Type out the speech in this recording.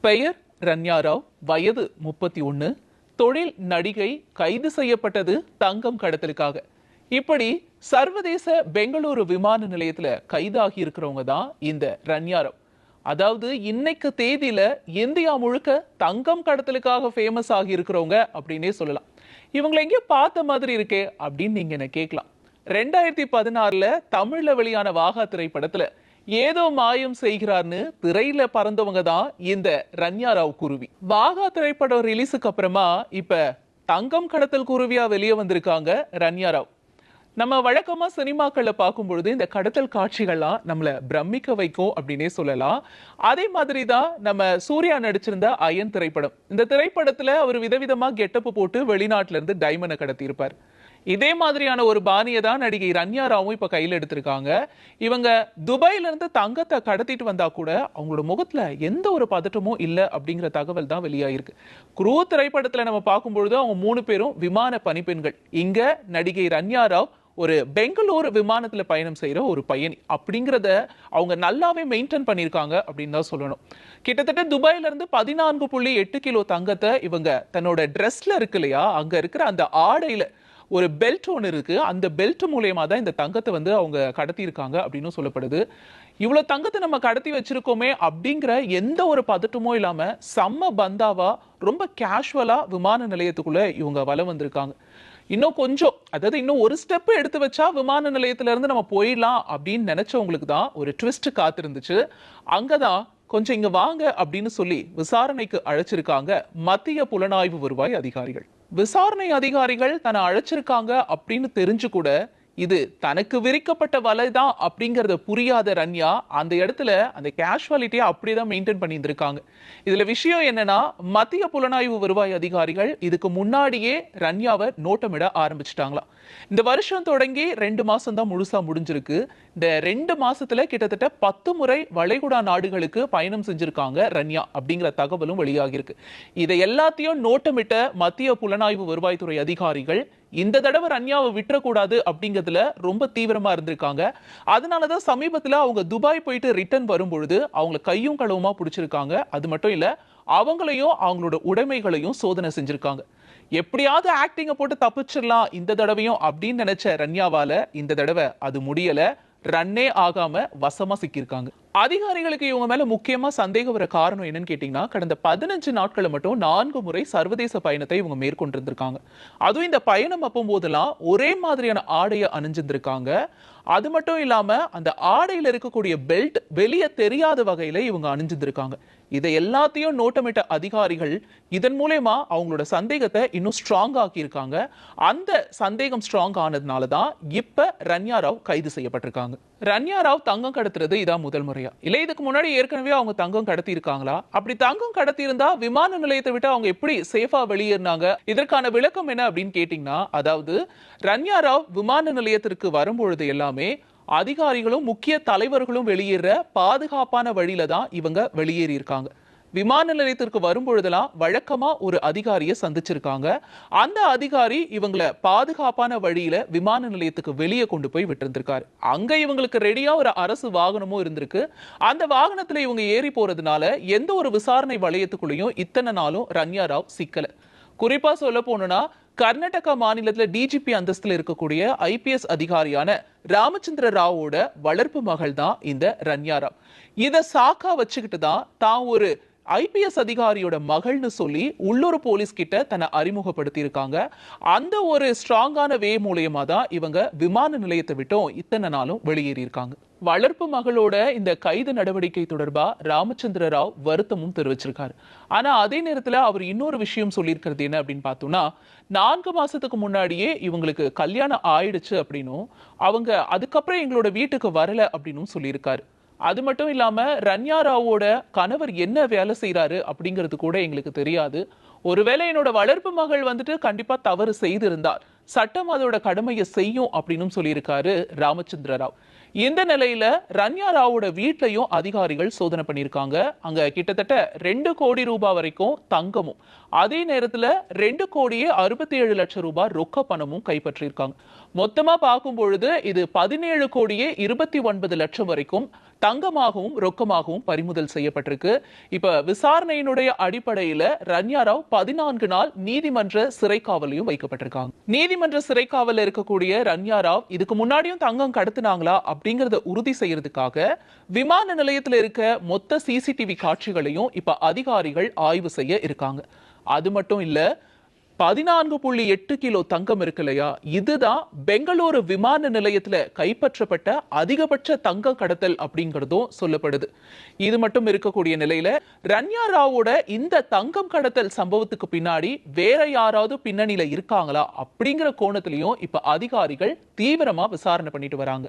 பெயர் ரன்யா ராவ், வயது 31, தொழில் நடிகை, கைது செய்யப்பட்டது தங்கம் கடத்தலுக்காக. இப்படி சர்வதேச பெங்களூரு விமான நிலையத்துல கைதாகி இருக்கிறவங்க தான் இந்த ரன்யா ராவ். அதாவது இன்னைக்கு தேதியில இந்தியா முழுக்க தங்கம் கடத்தலுக்காக ஃபேமஸ் ஆகி இருக்கிறவங்க அப்படின்னே சொல்லலாம். இவங்களை எங்கேயோ பார்த்த மாதிரி இருக்கே அப்படின்னு நீங்க என்ன கேட்கலாம். 2016 தமிழ்ல வெளியான வாகா திரைப்படத்துல ஏதோ மாயம் செய்கிறார்னு திரையில பறந்தவங்க தான் இந்த ரன்யா ராவ் குருவி. வாகா திரைப்படம் ரிலீஸுக்கு அப்புறமா இப்ப தங்கம் கடத்தல் குருவியா வெளியே வந்திருக்காங்க ரன்யா ராவ். நம்ம வழக்கமா சினிமாக்கள்ல பார்க்கும் பொழுது இந்த கடத்தல் காட்சிகள்லாம் நம்மள பிரமிக்க வைக்கும் அப்படின்னே சொல்லலாம். அதே மாதிரிதான் நம்ம சூர்யா நடிச்சிருந்த அயன் திரைப்படம். இந்த திரைப்படத்துல அவர் விதவிதமா கெட்டப்பு போட்டு வெளிநாட்டுல இருந்து டைமண்டை கடத்தி இருப்பார். இதே மாதிரியான ஒரு பாணியை தான் நடிகை ரன்யா ராவும் இப்ப கையில் எடுத்திருக்காங்க. இவங்க துபாயில இருந்து தங்கத்தை கடத்திட்டு வந்தா கூட அவங்களோட முகத்துல எந்த ஒரு பதட்டமும் இல்லை அப்படிங்கிற தகவல் தான் வெளியாயிருக்கு. குரூ திரைப்படத்துல நம்ம பார்க்கும்பொழுது அவங்க 3 பேரும் விமான பணிப்பெண்கள். இங்க நடிகை ரன்யா ராவ் ஒரு பெங்களூரு விமானத்துல பயணம் செய்யற ஒரு பயணி அப்படிங்கிறத அவங்க நல்லாவே மெயின்டைன் பண்ணியிருக்காங்க அப்படின்னு தான் சொல்லணும். கிட்டத்தட்ட துபாயில இருந்து 14.8 கிலோ தங்கத்தை இவங்க தன்னோட ட்ரெஸ்ல இருக்கு இல்லையா, அங்க இருக்கிற அந்த ஆடையில ஒரு பெல்ட் ஒன்று இருக்கு. அந்த பெல்ட் மூலயமா தான் இந்த தங்கத்தை அவங்க கடத்தி இருக்காங்க அப்படின்னு சொல்லப்படுது. இவ்வளவு தங்கத்தை நம்ம கடத்தி வச்சிருக்கோமே அப்படிங்கிற எந்த ஒரு பதட்டமும் இல்லாம செம்ம பந்தாவா ரொம்ப கேஷுவலா விமான நிலையத்துக்குள்ள இவங்க வலம் வந்திருக்காங்க. இன்னும் கொஞ்சம், அதாவது இன்னும் ஒரு ஸ்டெப் எடுத்து வச்சா விமான நிலையத்துல இருந்து நம்ம போயிடலாம் அப்படின்னு நினைச்சவங்களுக்கு தான் ஒரு ட்விஸ்ட் காத்திருந்துச்சு. அங்கதான் கொஞ்சம் இங்க வாங்க அப்படின்னு சொல்லி விசாரணைக்கு அழைச்சிருக்காங்க மத்திய புலனாய்வு வருவாய் அதிகாரிகள். விசாரணை அதிகாரிகள் தன்னை அழைச்சிருக்காங்க அப்படின்னு தெரிஞ்சு கூட இது தனக்கு விரிக்கப்பட்ட வலைதான் அப்படிங்கறத புரியாத ரன்யா அந்த இடத்துல அந்த கேஷுவாலிட்டியை அப்படியேதான் மெயின்டைன் பண்ணியிருந்திருக்காங்க. இதுல விஷயம் என்னன்னா, மத்திய புலனாய்வு வருவாய் அதிகாரிகள் இதுக்கு முன்னாடியே ரன்யாவை நோட்டமிட ஆரம்பிச்சுட்டாங்களாம். இந்த வருஷம் தொடங்கி 2 மாசம் தான் முழுசா முடிஞ்சிருக்கு. இந்த 2 மாசத்துல கிட்டத்தட்ட 10 முறை வளைகுடா நாடுகளுக்கு பயணம் செஞ்சிருக்காங்க ரன்யா அப்படிங்கிற தகவலும் வெளியாகிருக்கு. இதை எல்லாத்தையும் நோட்டமிட்ட மத்திய புலனாய்வு வருவாய்த்துறை அதிகாரிகள் இந்த தடவை ரன்யாவை விட்டுறக்கூடாது அப்படிங்கிறதுல ரொம்ப தீவிரமா இருந்திருக்காங்க. அதனாலதான் சமீபத்துல அவங்க துபாய் போயிட்டு ரிட்டர்ன் வரும்பொழுது அவங்களை கையும் களவுமா பிடிச்சிருக்காங்க. அது மட்டும் இல்ல, அவங்களையும் அவங்களோட உடைமைகளையும் சோதனை செஞ்சிருக்காங்க. எப்படியாவது ஆக்டிங்க போட்டு தப்பிச்சிடலாம் இந்த தடவையும் அப்படின்னு நினைச்ச ரன்யாவால இந்த தடவை அது முடியல. ரன்னே ஆகாம வசமா சிக்கியிருக்காங்க. அதிகாரிகளுக்கு இவங்க மேல முக்கியமா சந்தேகம் வர காரணம் என்னன்னு கேட்டீங்கன்னா, கடந்த 15 நாட்களை மட்டும் 4 முறை சர்வதேச பயணத்தை இவங்க மேற்கொண்டிருந்திருக்காங்க. அதுவும் இந்த பயணம் அப்போ போதெல்லாம் ஒரே மாதிரியான ஆடையை அணிஞ்சிருந்திருக்காங்க. அது மட்டும் இல்லாம அந்த ஆடையில இருக்கக்கூடிய பெல்ட் வெளியே தெரியாத வகையில இவங்க அணிஞ்சிருந்திருக்காங்க. இதை எல்லாத்தையும் நோட்டமிட்ட அதிகாரிகள் இதன் மூலமா அவங்களோட சந்தேகத்தை இன்னும் ஸ்ட்ராங் ஆக்கி இருக்காங்க. அந்த சந்தேகம் ஸ்ட்ராங் ஆனதுனாலதான் இப்ப ரன்யா ராவ் கைது செய்யப்பட்டிருக்காங்க. ரன்யா ராவ் தங்கம் கடத்துறது இதான் முதல் முறையா இல்ல, இதுக்கு முன்னாடி ஏற்கனவே அவங்க தங்கம் கடத்தி இருக்காங்களா? அப்படி தங்கம் கடத்தி இருந்தா விமான நிலையத்தை விட்டு அவங்க எப்படி சேஃபா வெளியேறினாங்க? இதற்கான விளக்கம் என்ன அப்படின்னு கேட்டீங்கன்னா, அதாவது ரன்யா ராவ் விமான நிலையத்திற்கு வரும்பொழுது எல்லாமே அதிகாரிகளும் முக்கிய தலைவர்களும் வெளியேற பாதுகாப்பான வழியில தான் இவங்க வெளியேறி இருக்காங்க. விமான நிலையத்திற்கு வரும்பொழுதெல்லாம் வழக்கமா ஒரு அதிகாரியை சந்திச்சிருக்காங்க. அந்த அதிகாரி இவங்களை பாதுகாப்பான வழியில விமான நிலையத்துக்கு வெளியே கொண்டு போய் விட்டிருந்திருக்காரு. அங்க இவங்களுக்கு ரெடியா ஒரு அரசு வாகனமும் இருந்திருக்கு. அந்த வாகனத்துல இவங்க ஏறி போறதுனால எந்த ஒரு விசாரணை வளையத்துக்குள்ளேயும் இத்தனை நாளும் ரன்யா ராவ் சிக்கல. குறிப்பா சொல்ல போனா, கர்நாடகா மாநிலத்துல டிஜிபி அந்தஸ்துல இருக்கக்கூடிய ஐபிஎஸ் அதிகாரியான ராமச்சந்திர ராவோட வளர்ப்பு மகள் தான் இந்த ரன்யா ராவ். இதை சாக்கா வச்சுக்கிட்டு தான் ஒரு ஐபிஎஸ் அதிகாரியோட மகள்னு சொல்லி உள்ளூர் போலீஸ் கிட்ட தன்னை அறிமுகப்படுத்தி இருக்காங்க. அந்த ஒரு ஸ்ட்ராங்கான வே மூலயமா தான் இவங்க விமான நிலையத்தை விட்டும் இத்தனை நாளும் வெளியேறி இருக்காங்க. வளர்ப்பு மகளோட இந்த கைது நடவடிக்கை தொடர்பா ராமச்சந்திர ராவ் வருத்தமும் தெரிவிச்சிருக்காரு. ஆனா அதே நேரத்துல அவர் இன்னொரு விஷயம் சொல்லியிருக்கிறது என்ன அப்படின்னு பார்த்தோம்னா, 4 மாசத்துக்கு முன்னாடியே இவங்களுக்கு கல்யாணம் ஆயிடுச்சு அப்படின்னும் அவங்க அதுக்கப்புறம் எங்களோட வீட்டுக்கு வரல அப்படின்னும் சொல்லியிருக்காரு. அது மட்டும் இல்லாம ரன்யா ராவோட கணவர் என்ன வேலை செய்யறாரு அப்படிங்கிறது கூட எங்களுக்கு தெரியாது. ஒருவேளை என்னோட வளர்ப்பு மகள் கண்டிப்பா தவறு செய்திருந்தார், சட்டம் அதோட கடமையை செய்யும் அப்படின்னு சொல்லியிருக்காரு ராமச்சந்திர ராவ். இந்த நிலையில ரன்யா ராவோட வீட்லயும் அதிகாரிகள் சோதனை பண்ணியிருக்காங்க. அங்க கிட்டத்தட்ட 2 கோடி ரூபாய் வரைக்கும் தங்கமும், அதே நேரத்துல 2,67,00,000 ரூபாய் ரொக்க பணமும் கைப்பற்றியிருக்காங்க. மொத்தமா பார்க்கும் பொழுது இது 17,29,00,000 வரைக்கும் தங்கமாகவும் ரொக்கமாகவும் பறிமுதல் செய்யப்பட்டிருக்கு. இப்ப விசாரணையினுடைய அடிப்படையில ரன்யா ராவ் 14 நாள் நீதிமன்ற சிறை காவலையும் வைக்கப்பட்டிருக்காங்க. நீதிமன்ற சிறை காவலில் இருக்கக்கூடிய ரன்யா ராவ் இதுக்கு முன்னாடியும் தங்கம் கடத்தினாங்களா அப்படிங்கறத உறுதி செய்யறதுக்காக விமான நிலையத்தில் இருக்க மொத்த சிசிடிவி காட்சிகளையும் இப்ப அதிகாரிகள் ஆய்வு செய்ய இருக்காங்க. அது மட்டும் இல்ல, 14.8 கிலோ தங்கம் இருக்கு இல்லையா, இதுதான் பெங்களூரு விமான நிலையத்துல கைப்பற்றப்பட்ட அதிகபட்ச தங்க கடத்தல் அப்படிங்கிறதும் சொல்லப்படுது. இது மட்டும் இருக்கக்கூடிய நிலையில ரன்யா ராவோட இந்த தங்கம் கடத்தல் சம்பவத்துக்கு பின்னாடி வேற யாராவது பின்னணியில இருக்காங்களா அப்படிங்கிற கோணத்திலையும் இப்ப அதிகாரிகள் தீவிரமா விசாரணை பண்ணிட்டு வராங்க.